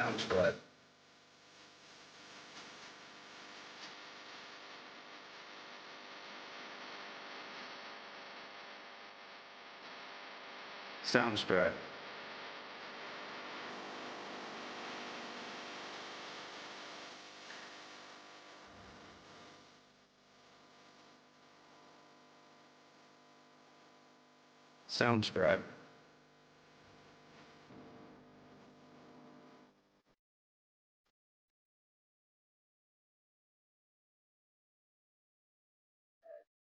Sounds good. Sounds good. Sounds good.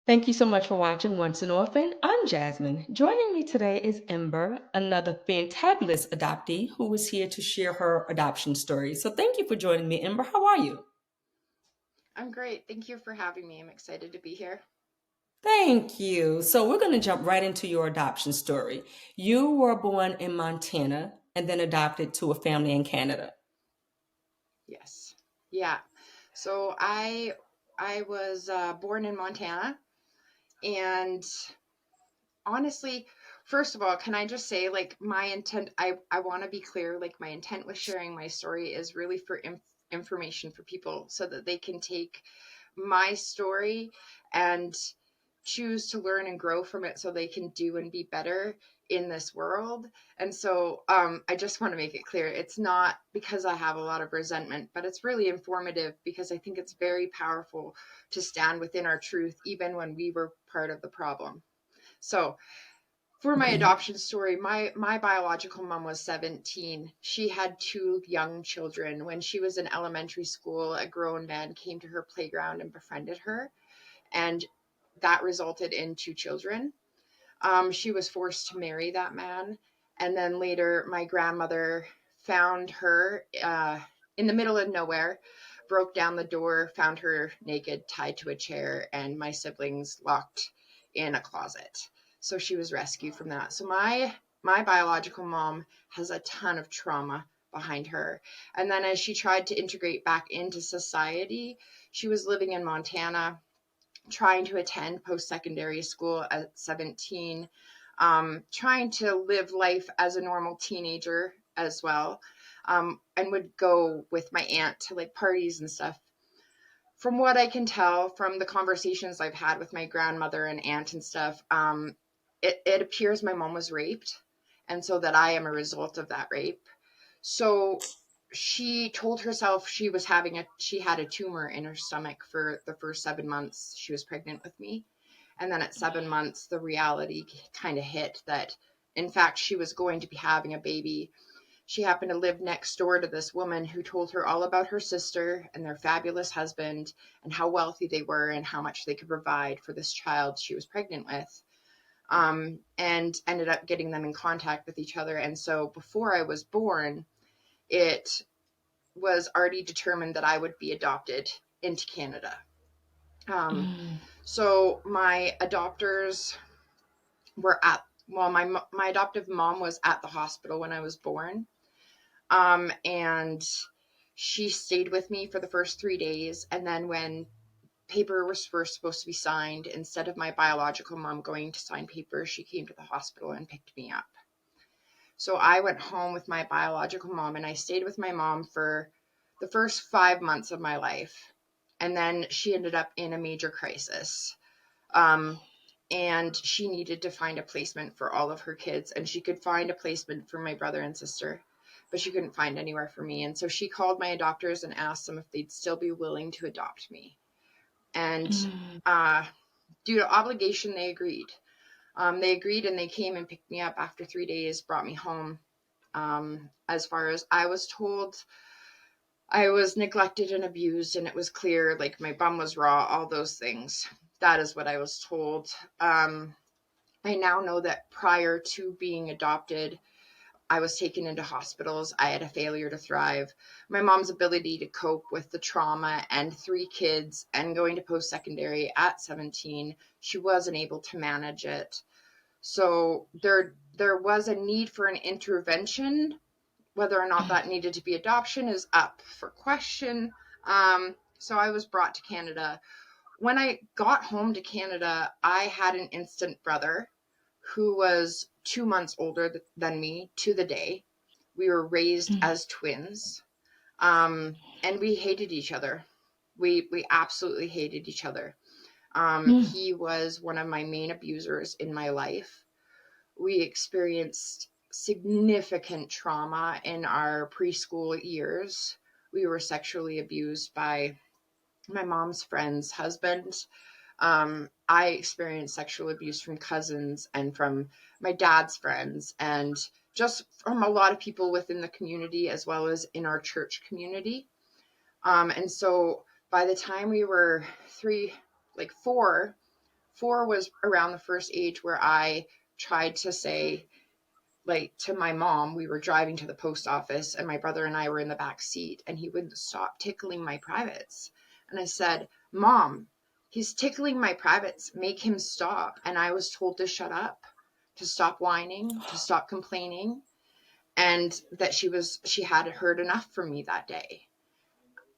Thank you so much for watching Once an Orphan. I'm Jasmine. Joining me today is Ember, another fantabulous adoptee who is here to share her adoption story. So thank you for joining me, Ember. How are you? I'm great. Thank you for having me. I'm excited to be here. Thank you. So we're going to jump right into your adoption story. You were born in Montana and then adopted to a family in Canada. Yes. Yeah. So I was born in Montana, and honestly, first of all, can I just say, like, my intent, I want to be clear, like, my intent with sharing my story is really for information for people so that they can take my story and choose to learn and grow from it so they can do and be better in this world. And so I just want to make it clear, it's not because I have a lot of resentment, but it's really informative because I think it's very powerful to stand within our truth even when we were part of the problem. So for my Agreed. adoption story, my biological mom was 17. She had two young children. When she was in elementary school, a grown man came to her playground and befriended her, and that resulted in two children. She was forced to marry that man, and then later my grandmother found her in the middle of nowhere, broke down the door, found her naked, tied to a chair, and my siblings locked in a closet. So she was rescued from that. So my biological mom has a ton of trauma behind her. And then as she tried to integrate back into society, she was living in Montana, trying to attend post secondary school at 17, trying to live life as a normal teenager as well, and would go with my aunt to like parties and stuff. From what I can tell from the conversations I've had with my grandmother and aunt and stuff, it appears my mom was raped, and so that I am a result of that rape. So she told herself she had a tumor in her stomach for the first 7 months she was pregnant with me. And then at 7 months, the reality kind of hit that, in fact, she was going to be having a baby. She happened to live next door to this woman who told her all about her sister and their fabulous husband and how wealthy they were and how much they could provide for this child she was pregnant with. And ended up getting them in contact with each other. And so before I was born, it was already determined that I would be adopted into Canada. Um, Mm. so my adopters were at well, my adoptive mom was at the hospital when I was born, and she stayed with me for the first 3 days, and then when paper was first supposed to be signed, instead of my biological mom going to sign papers, she came to the hospital and picked me up. So I went home with my biological mom, and I stayed with my mom for the first 5 months of my life. And then she ended up in a major crisis. Um, and she needed to find a placement for all of her kids. And she could find a placement for my brother and sister, but she couldn't find anywhere for me. And so she called my adopters and asked them if they'd still be willing to adopt me. And Mm. uh, due to obligation, they agreed. They agreed and they came and picked me up after 3 days, brought me home. As far as I was told, I was neglected and abused, and it was clear like my bum was raw, all those things. That is what I was told. I now know that prior to being adopted, I was taken into hospitals. I had a failure to thrive. My mom's ability to cope with the trauma and three kids and going to post secondary at 17, she wasn't able to manage it. So there was a need for an intervention. Whether or not that needed to be adoption is up for question. So I was brought to Canada. When I got home to Canada, I had an instant brother who was 2 months older than me to the day. We were raised Mm, as twins, and we hated each other. We absolutely hated each other. mm, He was one of my main abusers in my life. We experienced significant trauma in our preschool years. We were sexually abused by my mom's friend's husband. I experienced sexual abuse from cousins and from my dad's friends, and just from a lot of people within the community as well as in our church community. And so by the time we were four was around the first age where I tried to say, like, to my mom, we were driving to the post office and my brother and I were in the back seat and he wouldn't stop tickling my privates. And I said, Mom, he's tickling my privates. Make him stop. And I was told to shut up, to stop whining, to stop complaining, and that she had heard enough from me that day.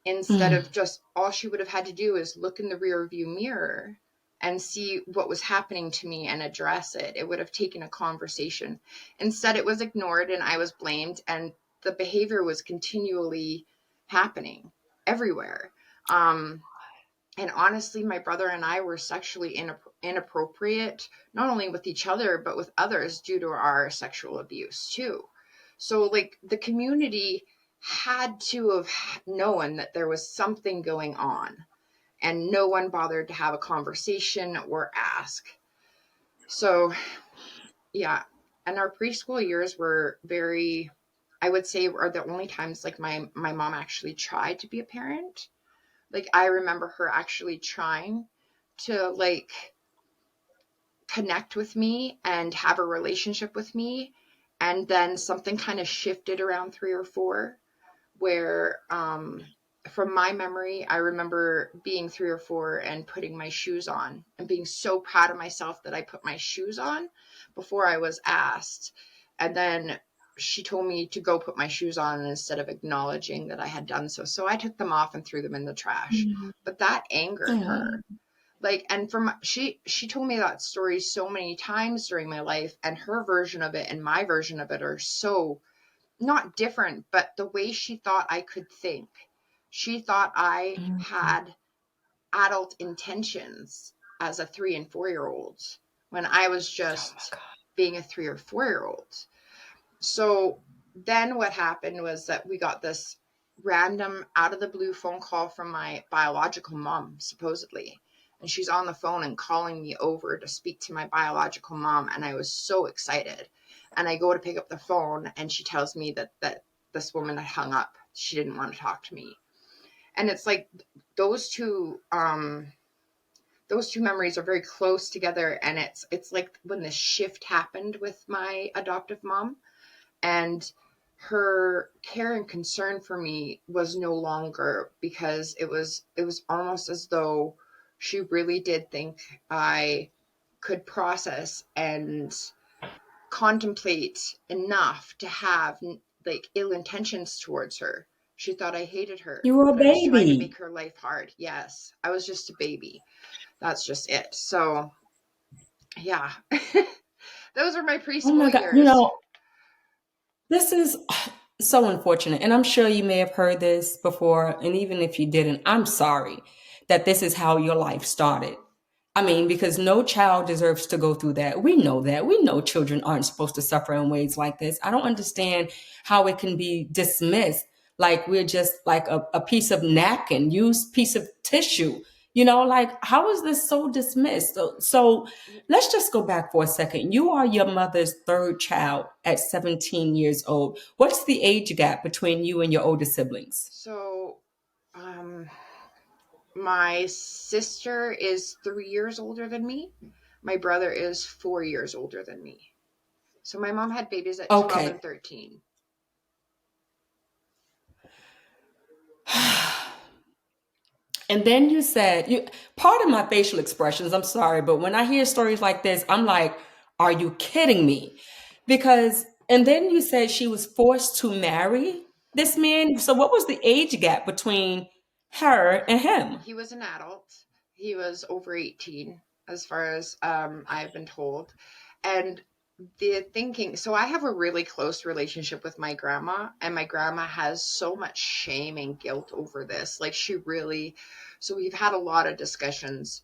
Instead mm. of just, all she would have had to do is look in the rear view mirror and see what was happening to me and address it. It would have taken a conversation. Instead, it was ignored and I was blamed, and the behavior was continually happening everywhere. And honestly, my brother and I were sexually inappropriate, not only with each other, but with others due to our sexual abuse too. So, like, the community had to have known that there was something going on, and no one bothered to have a conversation or ask. So, yeah. And our preschool years were very, I would say, are the only times like my mom actually tried to be a parent. Like, I remember her actually trying to, like, connect with me and have a relationship with me. And then something kind of shifted around 3 or 4, where, from my memory, I remember being 3 or 4 and putting my shoes on and being so proud of myself that I put my shoes on before I was asked. And then she told me to go put my shoes on instead of acknowledging that I had done so. So I took them off and threw them in the trash. Mm. But that angered Oh, her. Like, and from she told me that story so many times during my life, and her version of it and my version of it are so not different, but the way she thought I could think. She thought I mm. had adult intentions as a 3 and 4 year old when I was Oh my just God. being a 3 or 4 year old. So then what happened was that we got this random out of the blue phone call from my biological mom, supposedly. And she's on the phone and calling me over to speak to my biological mom. And I was so excited. And I go to pick up the phone and she tells me that this woman had hung up. She didn't want to talk to me. And it's like those two memories are very close together. And it's like when this shift happened with my adoptive mom, and her care and concern for me was no longer, because it was almost as though she really did think I could process and contemplate enough to have, like, ill intentions towards her. She thought I hated her, You were a that I was trying to baby. make her life hard. Yes, I was just a baby. That's just it. So yeah. Those are my Oh my preschool God. years. This is so unfortunate. And I'm sure you may have heard this before. And even if you didn't, I'm sorry that this is how your life started. I mean, because no child deserves to go through that. We know that. We know children aren't supposed to suffer in ways like this. I don't understand how it can be dismissed like we're just like a piece of napkin, used piece of tissue. Like, how is this so dismissed? So let's just go back for a second. You are your mother's third child at 17 years old. What's the age gap between you and your older siblings? So, um, my sister is 3 years older than me. My brother is 4 years older than me. So my mom had babies at 12 Okay. and 13. And then you said, part of my facial expressions, I'm sorry, but when I hear stories like this, I'm like, are you kidding me? And then you said she was forced to marry this man. So what was the age gap between her and him? He was an adult. He was over 18, as far as I've been told. And the thinking, so I have a really close relationship with my grandma, and my grandma has so much shame and guilt over this. Like, she really, so we've had a lot of discussions.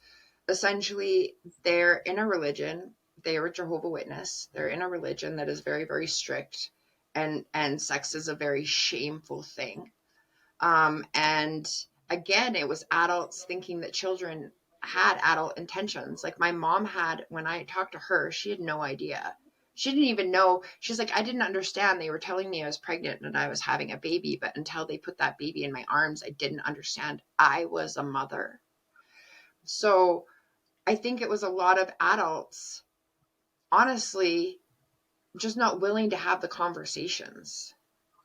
Essentially, they're in a religion, they are a Jehovah Witness. They're in a religion that is very, very strict, and sex is a very shameful thing. And again, it was adults thinking that children had adult intentions. Like, my mom had, when I talked to her, she had no idea. She didn't even know. She's like, I didn't understand. They were telling me I was pregnant and I was having a baby, but until they put that baby in my arms, I didn't understand I was a mother. So I think it was a lot of adults, honestly, just not willing to have the conversations,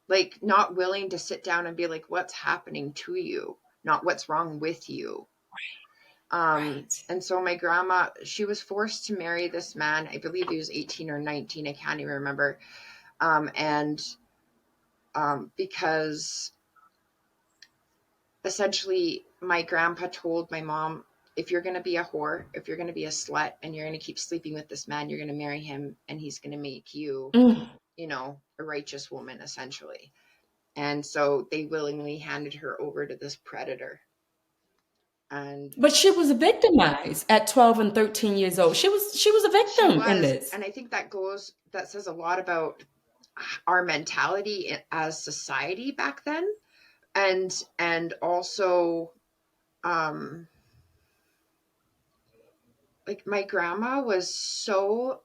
like not willing to sit down and be like, what's happening to you, not what's wrong with you. Right. And so my grandma, she was forced to marry this man. I believe he was 18 or 19. I can't even remember. And because essentially my grandpa told my mom, if you're going to be a whore, if you're going to be a slut, and you're going to keep sleeping with this man, you're going to marry him, and he's going to make you, Mm. a righteous woman, essentially. And so they willingly handed her over to this predator. And But she was victimized at 12 and 13 years old. She was a she victim in was, this. and I think that says a lot about our mentality as society back then. And also, um like, my grandma was so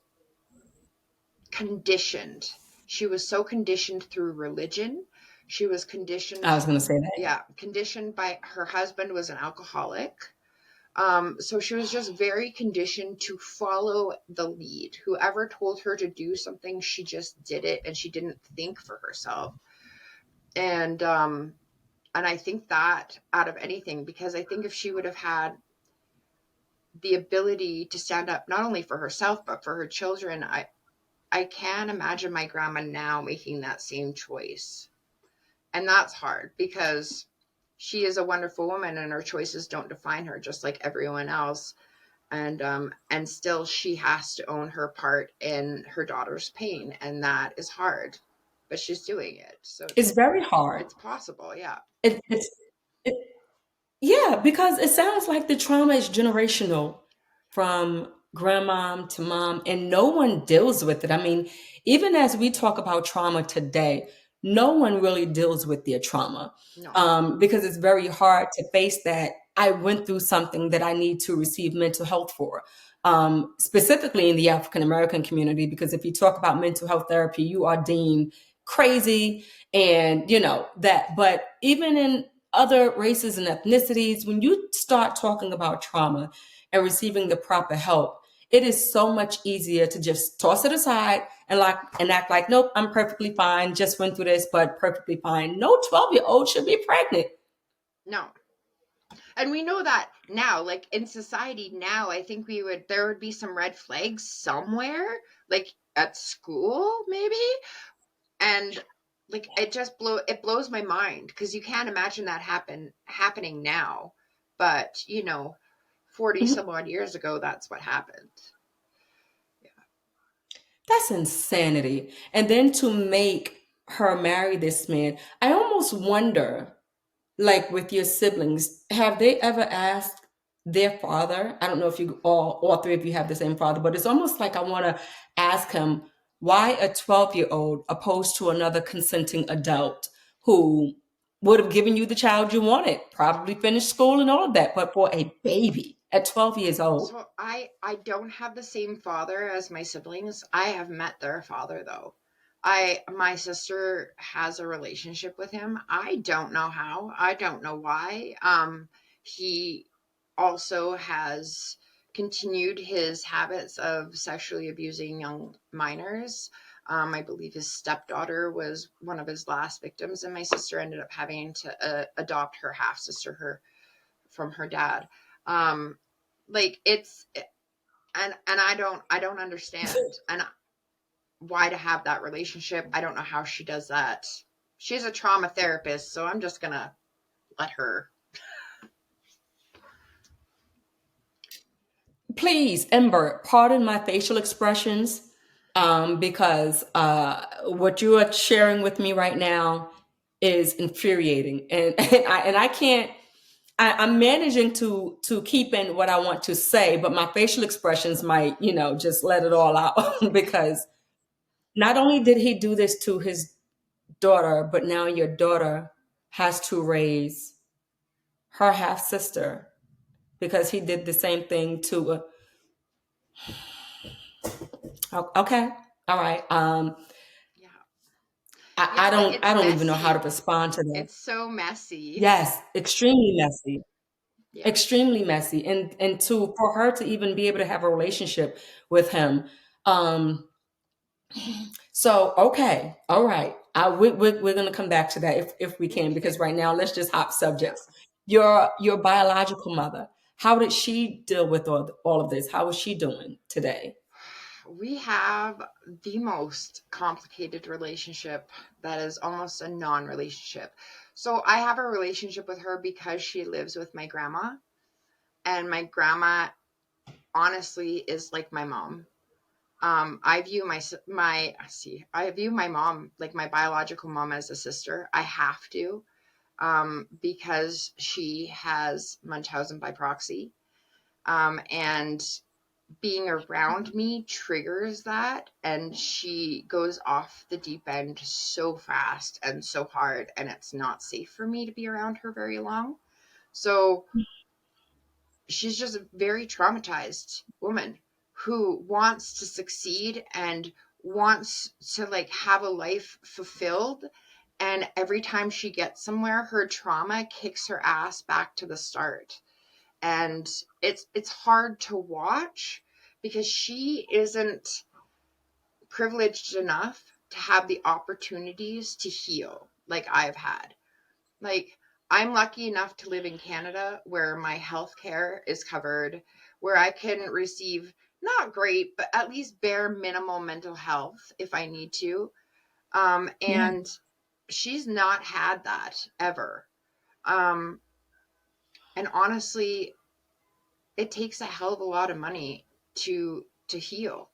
conditioned. She was so conditioned through religion. She was I conditioned, was going to say that. yeah, conditioned by her husband was an alcoholic. So she was just very conditioned to follow the lead. Whoever told her to do something, she just did it, and she didn't think for herself. And I think that out of anything, because I think if she would have had the ability to stand up not only for herself but for her children, I can imagine my grandma now making that same choice. And that's hard because she is a wonderful woman and her choices don't define her, just like everyone else. And still she has to own her part in her daughter's pain, and that is hard, but she's doing it, so It's very hard. it's possible, yeah. It's it, yeah, because it sounds like the trauma is generational from grandmom to mom, and no one deals with it. I mean, even as we talk about trauma today, no one really deals with their trauma, No. because it's very hard to face that I went through something that I need to receive mental health for. Specifically in the African American community, because if you talk about mental health therapy, you are deemed crazy, and that. But even in other races and ethnicities, when you start talking about trauma and receiving the proper help, it is so much easier to just toss it aside and act like, nope, I'm perfectly fine, just went through this, but perfectly fine. No 12-year-old should be pregnant. No. And we know that now, like, in society now, I think there would be some red flags somewhere, like at school maybe. And like, it blows my mind, because you can't imagine that happening now. But 40 Mhm. some odd years ago, that's what happened. That's insanity. And then to make her marry this man, I almost wonder, like with your siblings, have they ever asked their father? I don't know if you all three of you have the same father, but it's almost like I want to ask him, why a 12-year-old opposed to another consenting adult who would have given you the child you wanted, probably finished school and all of that, but for a baby at 12 years old. So I don't have the same father as my siblings. I have met their father though. My sister has a relationship with him. I don't know how. I don't know why. He also has continued his habits of sexually abusing young minors. I believe his stepdaughter was one of his last victims, and my sister ended up having to adopt her half sister, her from her dad. Um, like, it's, and I don't understand, and why to have that relationship. I don't know how she does that. She's a trauma therapist, so I'm just gonna let her. Please, Ember, pardon my facial expressions. because what you are sharing with me right now is infuriating, and I can't. I'm managing to keep in what I want to say, but my facial expressions might, just let it all out because not only did he do this to his daughter, but now your daughter has to raise her half sister because he did the same thing to. Okay, all right. Yeah. I Yeah, like don't. it's I don't even know how to messy. respond to that. It's so messy. Yes, extremely messy. Yeah. Extremely messy, and to for her to even be able to have a relationship with him. um so okay, all right, we're gonna come back to that if we can, because right now let's just hop Yeah. subjects. Your biological mother, how did she deal with all of this? How is she doing today? We have the most complicated relationship that is almost a non-relationship. So I have a relationship with her because she lives with my grandma, and my grandma honestly is like my mom. I view I view my mom, like my biological mom, as a sister. I have to, because she has Munchausen by proxy, and being around me triggers that, and she goes off the deep end so fast and so hard, and it's not safe for me to be around her very long. So she's just a very traumatized woman who wants to succeed and wants to like have a life fulfilled, and every time she gets somewhere her trauma kicks her ass back to the start. And it's hard to watch because she isn't privileged enough to have the opportunities to heal like I've had. Like, I'm lucky enough to live in Canada where my health care is covered, where I can receive not great, but at least bare minimal mental health if I need to. Yeah. And she's not had that ever. Um, and honestly, it takes a hell of a lot of money to heal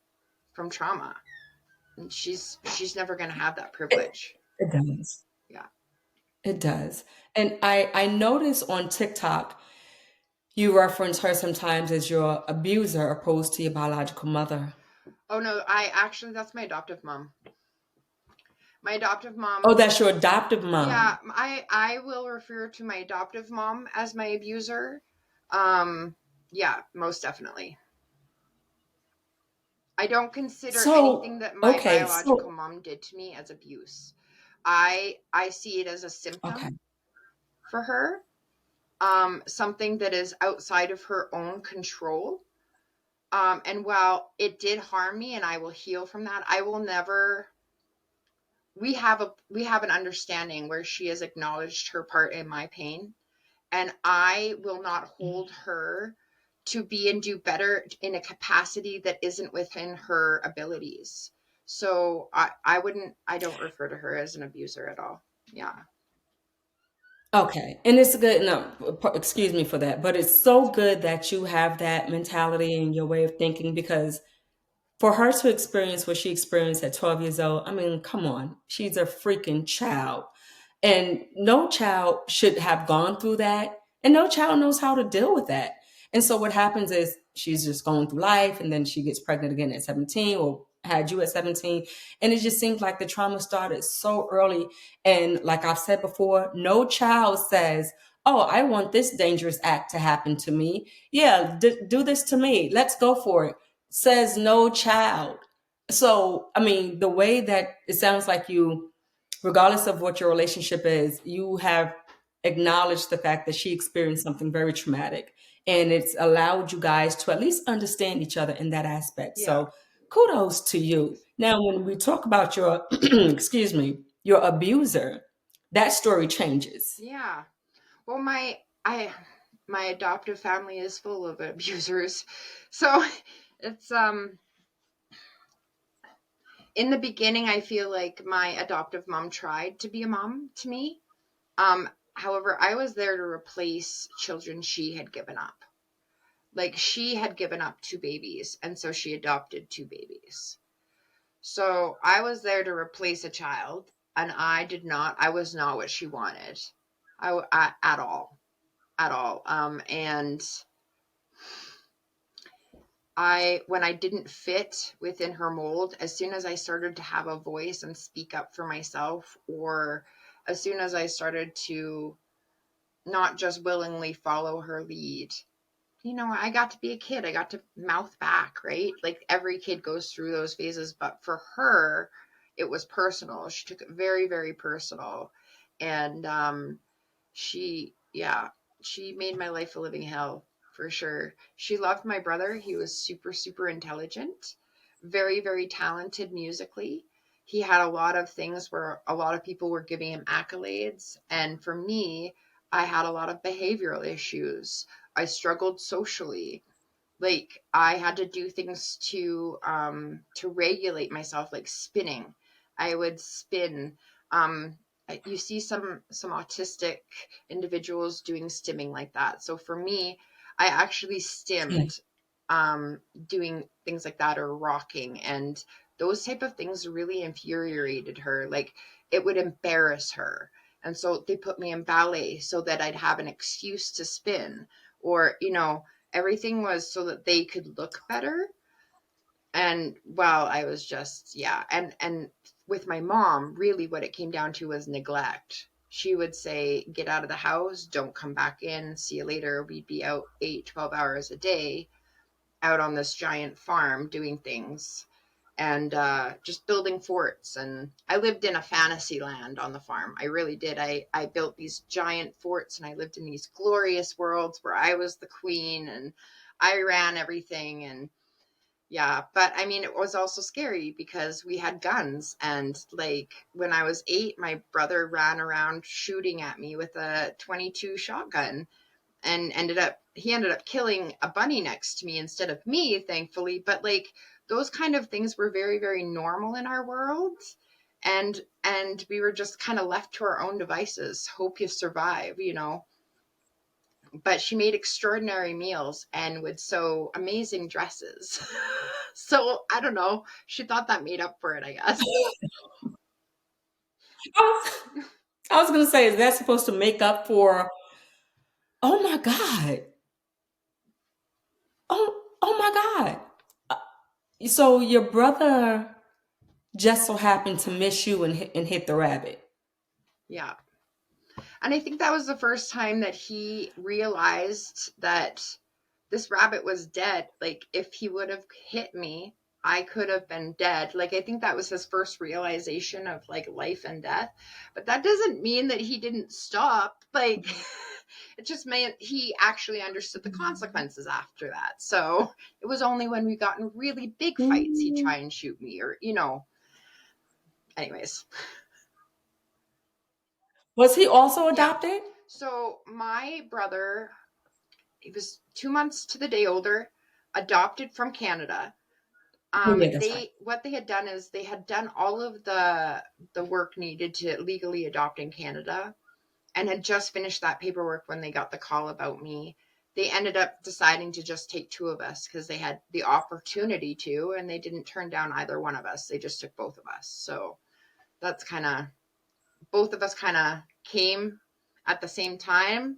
from trauma, and she's never going to have that it, privilege. it does. Yeah. It does. And I notice on TikTok you reference her sometimes as your abuser opposed to your biological mother. Oh no, I actually, that's my adoptive mom. My adoptive Oh, mom. that's your adoptive Yeah, mom. I will refer to my adoptive mom as my abuser. Um yeah, most definitely. I don't consider So, anything that my okay, biological so mom did to me as abuse. I see it as a okay. symptom for her, something that is outside of her own control. And while it did harm me and I will heal from that, I will never. We have an understanding where she has acknowledged her part in my pain, and I will not hold her to be and do better in a capacity that isn't within her abilities. So I don't refer to her as an abuser at all. Yeah. Okay. And it's good. No, excuse me for that, but it's so good that you have that mentality and your way of thinking, because for her to experience what she experienced at 12 years old, I mean, come on, she's a freaking child. And no child should have gone through that. And no child knows how to deal with that. And so what happens is she's just going through life, and then she gets pregnant again at 17, or had you at 17. And it just seems like the trauma started so early. And like I've said before, no child says, oh, I want this dangerous act to happen to me. Yeah, do this to me. Let's go for it. Says no child. So, I mean, the way that it sounds like you, regardless of what your relationship is, you have acknowledged the fact that she experienced something very traumatic, and it's allowed you guys to at least understand each other in that aspect. Yeah. So kudos to you. Now, when we talk about your, excuse me, your abuser, that story changes. Yeah. Well, my adoptive family is full of abusers. So it's in the beginning I feel like my adoptive mom tried to be a mom to me. However, I was there to replace children she had given up. Like, she had given up two babies, and so she adopted two babies. So I was there to replace a child, and I was not what she wanted. At all, at all. And when I didn't fit within her mold, as soon as I started to have a voice and speak up for myself, or as soon as I started to not just willingly follow her lead, I got to be a kid. I got to mouth back, right? Like every kid goes through those phases, but for her, it was personal. She took it very, very personal. And yeah, she made my life a living hell for sure. She loved my brother. He was super, super intelligent, very, very talented musically. He had a lot of things where a lot of people were giving him accolades. And for me, I had a lot of behavioral issues. I struggled socially. Like I had to do things to regulate myself, like spinning. I would spin. Um you see some autistic individuals doing stimming like that. So for me, I actually Yeah. stimmed doing things like that, or rocking, and those type of things really infuriated her. Like it would embarrass her. And so they put me in ballet so that I'd have an excuse to spin, or everything was so that they could look better. And well, I was just, yeah. And with my mom, really what it came down to was neglect. She would say, get out of the house, don't come back in, see you later. We'd be out 8-12 hours a day out on this giant farm doing things, and just building forts. And I lived in a fantasy land on the farm. I really did. I built these giant forts, and I lived in these glorious worlds where I was the queen and I ran everything. And yeah, but I mean, it was also scary because we had guns. And like when I was 8, my brother ran around shooting at me with a 22 shotgun, and he ended up killing a bunny next to me instead of me, thankfully. But like those kind of things were very, very normal in our world. And we were just kind of left to our own devices. Hope you survive. But she made extraordinary meals and would sew amazing dresses. So I don't know. She thought that made up for it, I guess. I was, I was going to say, is that supposed to make up for? Oh my God! Oh my God! So your brother just so happened to miss you and hit the rabbit. Yeah. And I think that was the first time that he realized that this rabbit was dead. Like, if he would have hit me, I could have been dead. Like, I think that was his first realization of like life and death. But that doesn't mean that he didn't stop. Like, it just meant he actually understood the consequences after that. So it was only when we got in really big fights he'd Mm. try and shoot me, or, anyways. Was he also Yeah. adopted? So my brother, he was 2 months to the day older, adopted from Canada. Oh yeah, that's right. They what they had done is they had done all of the work needed to legally adopt in Canada, and had just finished that paperwork when they got the call about me. They ended up deciding to just take two of us because they had the opportunity to, and they didn't turn down either one of us. They just took both of us. So that's kind of, both of us kind of came at the same time.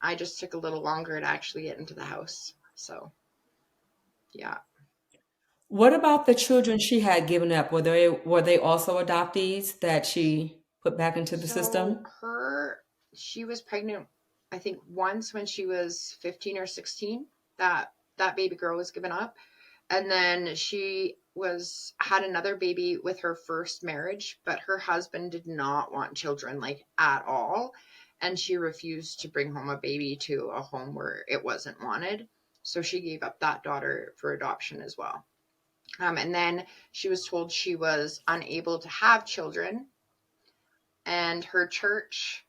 I just took a little longer to actually get into the house. So, yeah. What about the children she had given up? Were they also adoptees that she put back into the So, system? she was pregnant, I think, once when she was 15 or 16. That baby girl was given up. And then she had another baby with her first marriage, but her husband did not want children, like at all. And she refused to bring home a baby to a home where it wasn't wanted. So she gave up that daughter for adoption as well. And then she was told she was unable to have children, and her church,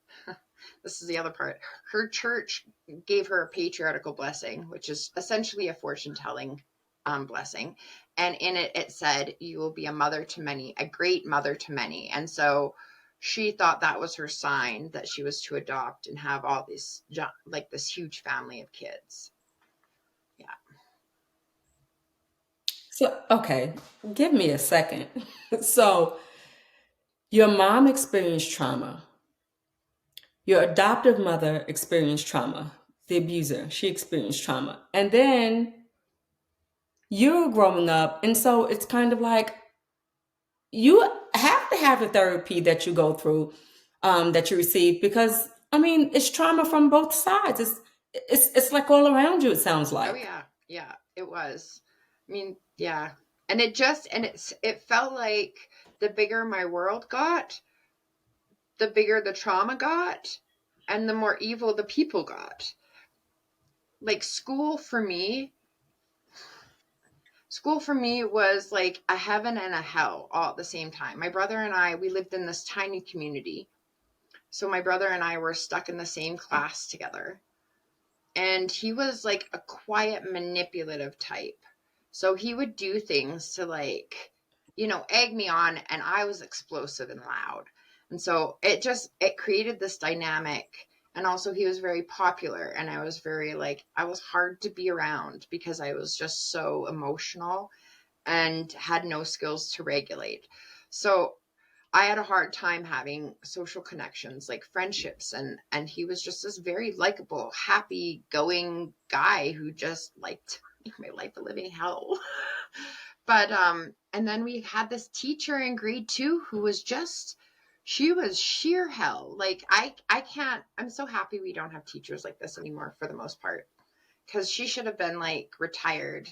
this is the other part, her church gave her a patriarchal blessing, which is essentially a fortune telling blessing. And in it, it said, you will be a mother to many, a great mother to many. And so she thought that was her sign that she was to adopt and have all these, like this huge family of kids. Yeah. So, okay, give me a second. So, your mom experienced trauma. Your adoptive mother experienced trauma. The abuser, she experienced trauma. And then you're growing up. And so it's kind of like you have to have the therapy that you go through, that you receive, because I mean, it's trauma from both sides. It's like all around you, it sounds Oh like. yeah, yeah, it was. I mean, yeah. And it felt like the bigger my world got, the bigger the trauma got, and the more evil the people got. Like school for me was like a heaven and a hell all at the same time. My brother and I, we lived in this tiny community. So my brother and I were stuck in the same class together. And he was like a quiet, manipulative type. So he would do things to like, egg me on, and I was explosive and loud. And so it created this dynamic. And also he was very popular, and I was I was hard to be around because I was just so emotional and had no skills to regulate. So I had a hard time having social connections, like friendships, and he was just this very likable, happy going guy who just liked to make my life a living hell. But and then we had this teacher in grade 2 who was just she was sheer hell. Like I can't I'm so happy we don't have teachers like this anymore for the most part, because she should have been like retired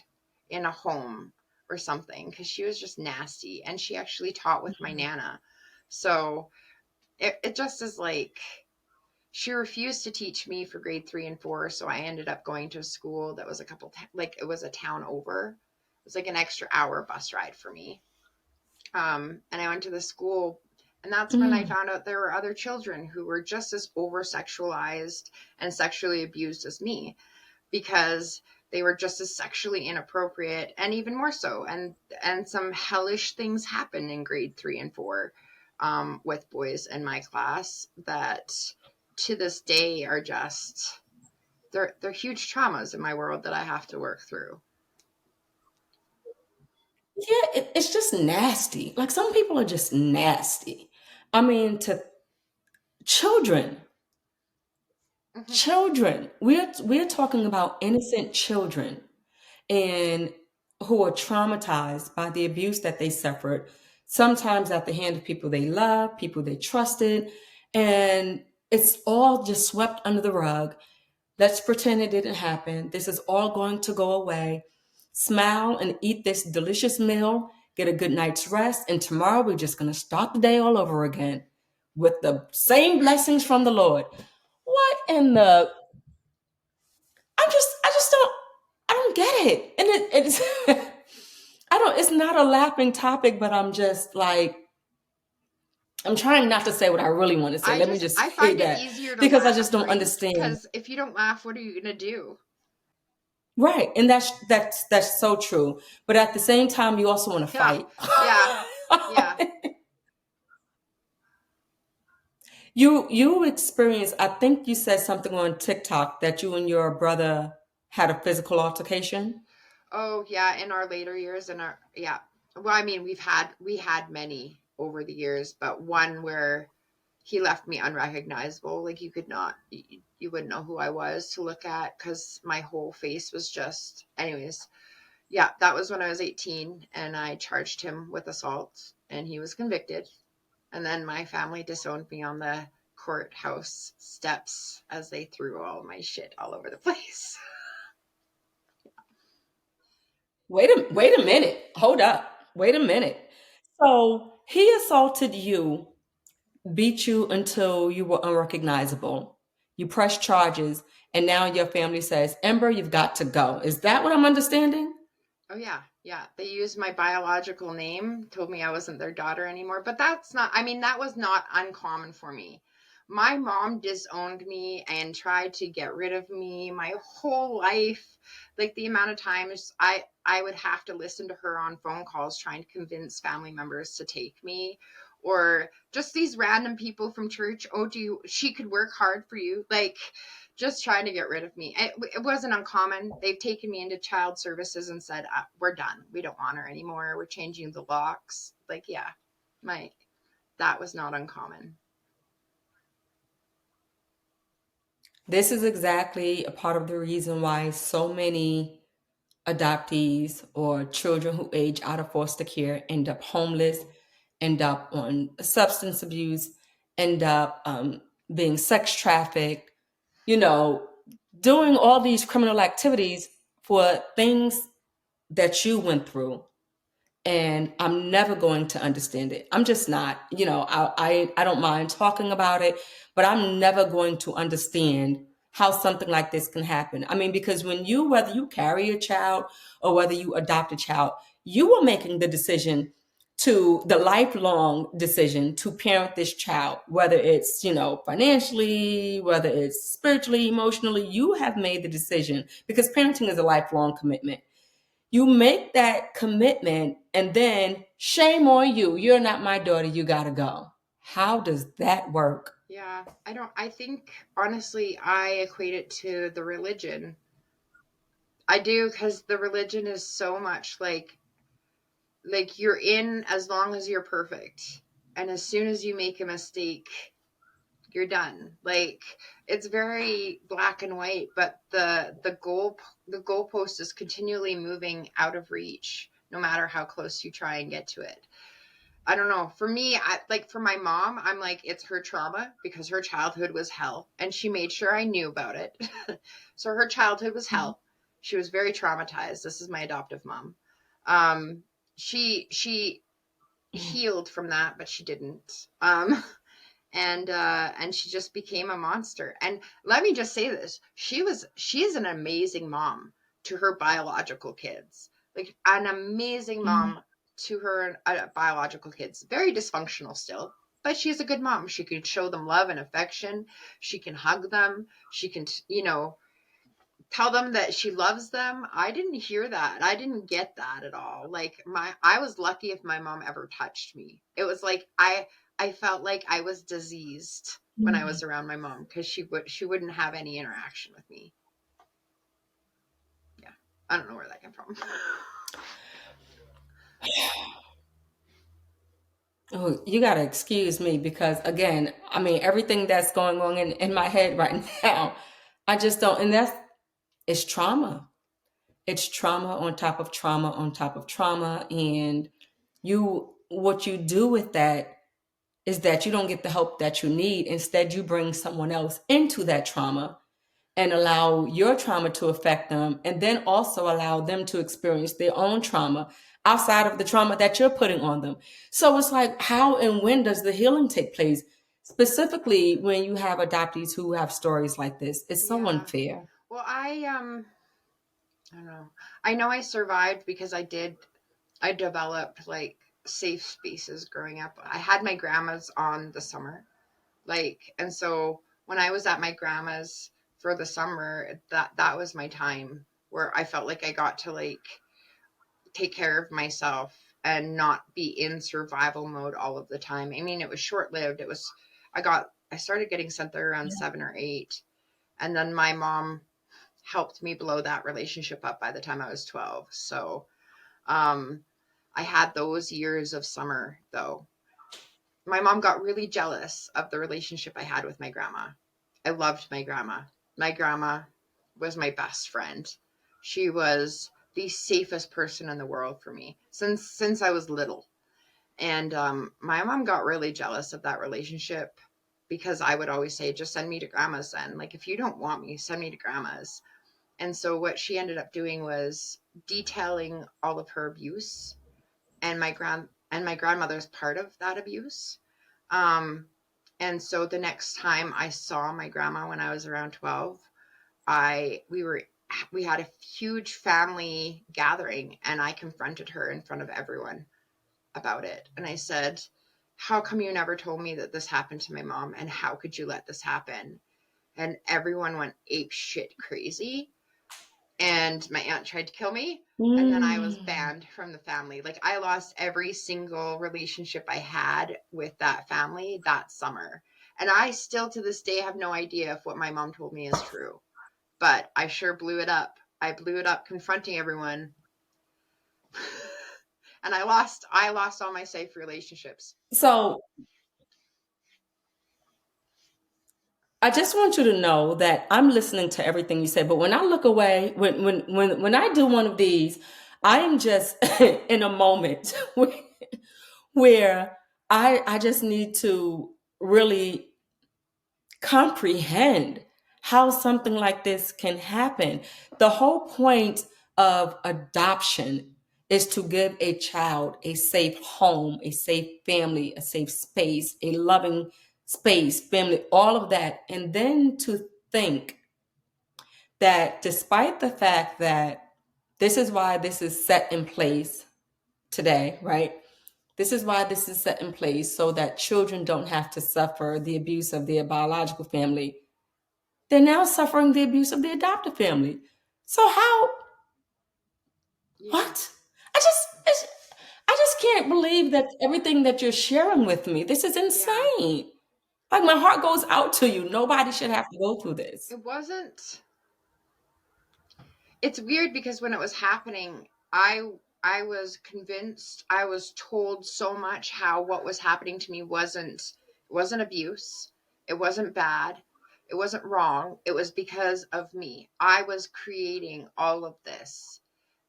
in a home or something, because she was just nasty, and she actually taught with my nana. So it just is like she refused to teach me for grade 3 and 4. So I ended up going to a school that was like it was a town over. It was like an extra hour bus ride for me. And I went to the school, and that's when I Mm. found out there were other children who were just as over sexualized and sexually abused as me, because they were just as sexually inappropriate, and even more so. And some hellish things happened in grade 3 and 4, with boys in my class that to this day are just they're huge traumas in my world that I have to work through. Yeah, it's just nasty. Like some people are just nasty. I mean, to children, Hmm. children. We're talking about innocent children, and who are traumatized by the abuse that they suffered, sometimes at the hand of people they love, people they trusted, and it's all just swept under the rug. Let's pretend it didn't happen. This is all going to go away. Smile and eat this delicious meal, get a good night's rest, and tomorrow we're just going to start the day all over again with the same blessings from the Lord. What in the I just don't get it. And it's I don't it's not a laughing topic, but I'm just like I'm trying not to say what I really want to say. Let me just I say find it that easier to because I laugh, just don't right? understand. Because if you don't laugh, what are you gonna do? Right. And that's so true. But at the same time you also want to Yeah, fight. yeah, yeah. You experienced, I think you said something on TikTok that you and your brother had a physical altercation. Oh yeah, in our later years, in our yeah. Well, I mean, we had many over the years, but one where he left me unrecognizable. Like you wouldn't know who I was to look at, because my whole face was just. Anyways, yeah, that was when I was 18, and I charged him with assault, and he was convicted. And then my family disowned me on the courthouse steps as they threw all my shit all over the place. Wait a minute. Hold up. Wait a minute. So he assaulted you, beat you until you were unrecognizable. You pressed charges, and now your family says, Ember, you've got to go. Is that what I'm understanding? Oh yeah, yeah. They used my biological name, told me I wasn't their daughter anymore, but that's not I mean that was not uncommon for me. My mom disowned me and tried to get rid of me my whole life. Like the amount of times I would have to listen to her on phone calls trying to convince family members to take me, or just these random people from church, "Oh, do you she could work hard for you." Like just trying to get rid of me. It wasn't uncommon. They've taken me into child services and said, we're done. We don't want her anymore. We're changing the locks. Like, yeah, that was not uncommon. This is exactly a part of the reason why so many adoptees or children who age out of foster care end up homeless, end up on substance abuse, end up being sex trafficked, you know, doing all these criminal activities for things that you went through. And I'm never going to understand it. I'm just not, I don't mind talking about it, but I'm never going to understand how something like this can happen. I mean, because whether you carry a child or whether you adopt a child, you are making the lifelong decision to parent this child, whether it's, financially, whether it's spiritually, emotionally, you have made the decision because parenting is a lifelong commitment. You make that commitment and then shame on you. You're not my daughter. You got to go. How does that work? Yeah, I think honestly, I equate it to the religion. I do, because the religion is so much like you're in as long as you're perfect. And as soon as you make a mistake, you're done. Like, it's very black and white, but the goalpost is continually moving out of reach, no matter how close you try and get to it. I don't know. For me, for my mom, I'm like, it's her trauma because her childhood was hell, and she made sure I knew about it. So her childhood was hell. She was very traumatized. This is my adoptive mom. She healed from that, but she didn't. And she just became a monster. And let me just say this: she is an amazing mom to her biological kids, like an amazing mom to her biological kids. Very dysfunctional still, but she's a good mom. She can show them love and affection. She can hug them. She can, tell them that she loves them. I didn't hear that. I didn't get that at all. Like, I was lucky if my mom ever touched me. It was like I felt like I was diseased when I was around my mom, because she wouldn't have any interaction with me. Yeah, I don't know where that came from. Oh, you got to excuse me because, again, I mean, everything that's going on in my head right now, I just don't. And it's trauma. It's trauma on top of trauma on top of trauma. And what you do with that is that you don't get the help that you need. Instead, you bring someone else into that trauma and allow your trauma to affect them, and then also allow them to experience their own trauma outside of the trauma that you're putting on them. So it's like, how and when does the healing take place? Specifically, when you have adoptees who have stories like this, it's so unfair. Well, I don't know. I know I survived because I developed like safe spaces growing up. I had my grandma's on the summer. And so when I was at my grandma's for the summer, that was my time where I felt like I got to take care of myself and not be in survival mode all of the time. I mean, it was short-lived. I started getting sent there around 7 or 8, and then my mom helped me blow that relationship up by the time I was 12. So I had those years of summer though. My mom got really jealous of the relationship I had with my grandma. I loved my grandma. My grandma was my best friend. She was the safest person in the world for me since I was little. And my mom got really jealous of that relationship because I would always say, just send me to grandma's then. Like, if you don't want me, send me to grandma's. And so what she ended up doing was detailing all of her abuse, and my grandmother's part of that abuse. And so the next time I saw my grandma when I was around 12, we had a huge family gathering, and I confronted her in front of everyone about it. And I said, how come you never told me that this happened to my mom? And how could you let this happen? And everyone went ape shit crazy. And my aunt tried to kill me. And then I was banned from the family. Like, I lost every single relationship I had with that family that summer. And I still to this day have no idea if what my mom told me is true. But I sure blew it up. I blew it up confronting everyone. And I lost all my safe relationships. So I just want you to know that I'm listening to everything you say, but when I look away, when I do one of these, I am just in a moment where I just need to really comprehend how something like this can happen. The whole point of adoption is to give a child a safe home, a safe family, a safe space, a loving space, family, all of that. And then to think that despite the fact that this is why this is set in place today, right? This is why this is set in place so that children don't have to suffer the abuse of their biological family. They're now suffering the abuse of the adoptive family. So how? Yeah. What? I just can't believe that everything that you're sharing with me. This is insane. Like my heart goes out to you. Nobody should have to go through this. It wasn't. It's weird because when it was happening, I was convinced, I was told so much how what was happening to me wasn't abuse. It wasn't bad. It wasn't wrong. It was because of me. I was creating all of this.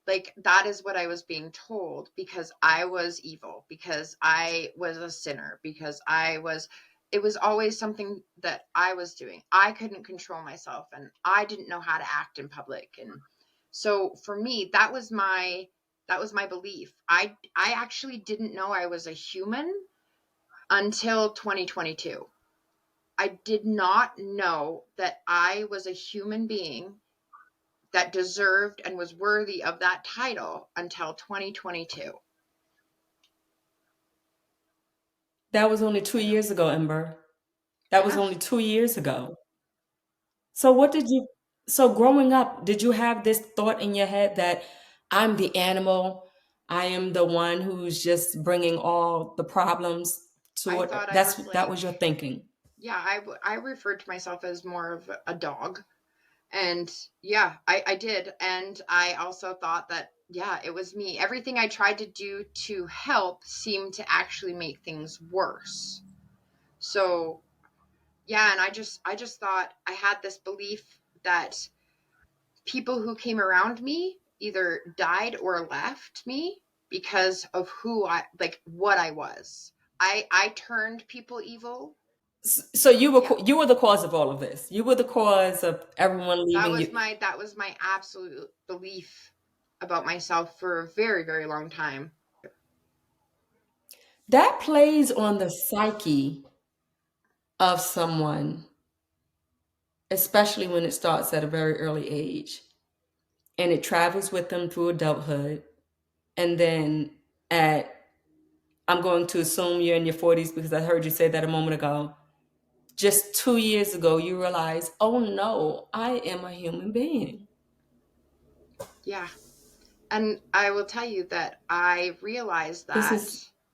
Like that is what I was being told, because I was evil, because I was a sinner, because it was always something that I was doing. I couldn't control myself and I didn't know how to act in public. And so for me, that was my belief. I actually didn't know I was a human until 2022. I did not know that I was a human being that deserved and was worthy of that title until 2022. That was only 2 years ago, Ember. That was Yeah. only 2 years ago. So growing up, did you have this thought in your head that I'm the animal? I am the one who's just bringing all the problems to I it. thought I was That was like, your thinking. yeah, I referred to myself as more of a dog. And yeah, I did. And I also thought that, yeah, it was me. Everything I tried to do to help seemed to actually make things worse. So yeah, and I just thought I had this belief that people who came around me either died or left me because of what I was. I turned people evil. So Yeah. you were the cause of all of this. You were the cause of everyone leaving you. That was my absolute belief about myself for a very, very long time. That plays on the psyche of someone, especially when it starts at a very early age and it travels with them through adulthood. And then I'm going to assume you're in your 40s because I heard you say that a moment ago. Just 2 years ago, you realize, oh no, I am a human being. Yeah. And I will tell you that I realized that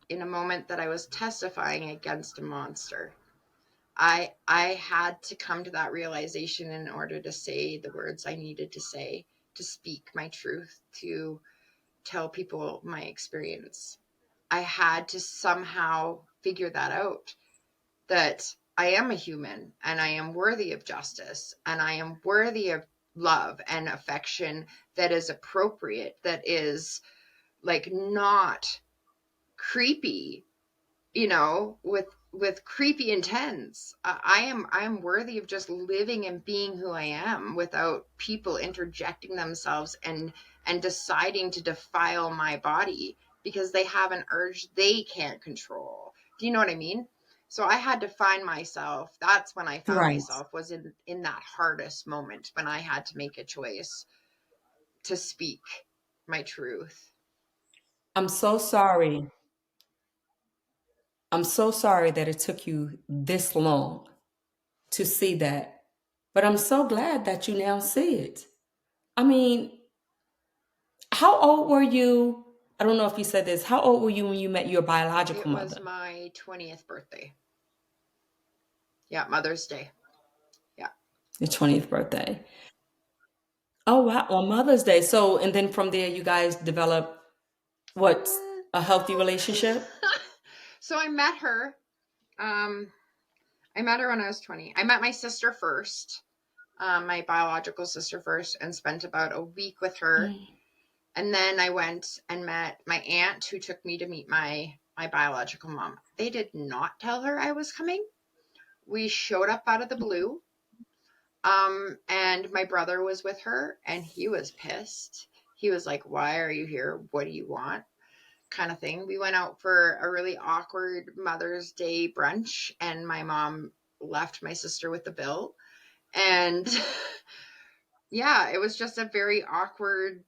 in a moment that I was testifying against a monster. I had to come to that realization in order to say the words I needed to say, to speak my truth, to tell people my experience. I had to somehow figure that out, that I am a human and I am worthy of justice and I am worthy of love and affection that is appropriate, that is like not creepy, with creepy intents. I am worthy of just living and being who I am without people interjecting themselves and deciding to defile my body because they have an urge they can't control. Do you know what I mean? So I had to find myself. That's when I found Right. myself, was in that hardest moment when I had to make a choice to speak my truth. I'm so sorry. I'm so sorry that it took you this long to see that. But I'm so glad that you now see it. I mean, how old were you? I don't know if you said this. How old were you when you met your biological It was mother? my 20th birthday. Yeah, Mother's Day. Yeah. Your 20th birthday. Oh, wow. On Mother's Day. So, and then from there, you guys develop what's a healthy relationship? So I met her. I met her when I was 20. I met my sister first, my biological sister first, and spent about a week with her. Mm. And then I went and met my aunt, who took me to meet my biological mom. They did not tell her I was coming. We showed up out of the blue. And my brother was with her, and he was pissed. He was like, "Why are you here? What do you want?" Kind of thing. We went out for a really awkward Mother's Day brunch, and my mom left my sister with the bill. And yeah, it was just a very awkward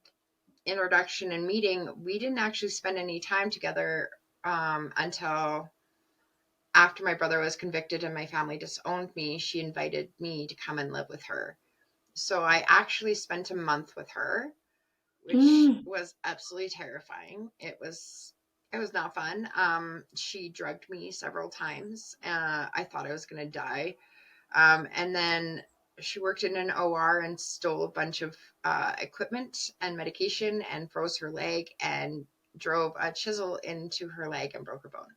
introduction and meeting. We didn't actually spend any time together until after my brother was convicted and my family disowned me. She invited me to come and live with her. So I actually spent a month with her, which Mm. was absolutely terrifying. It was not fun. She drugged me several times. I thought I was going to die. And then she worked in an OR and stole a bunch of equipment and medication and froze her leg and drove a chisel into her leg and broke her bone.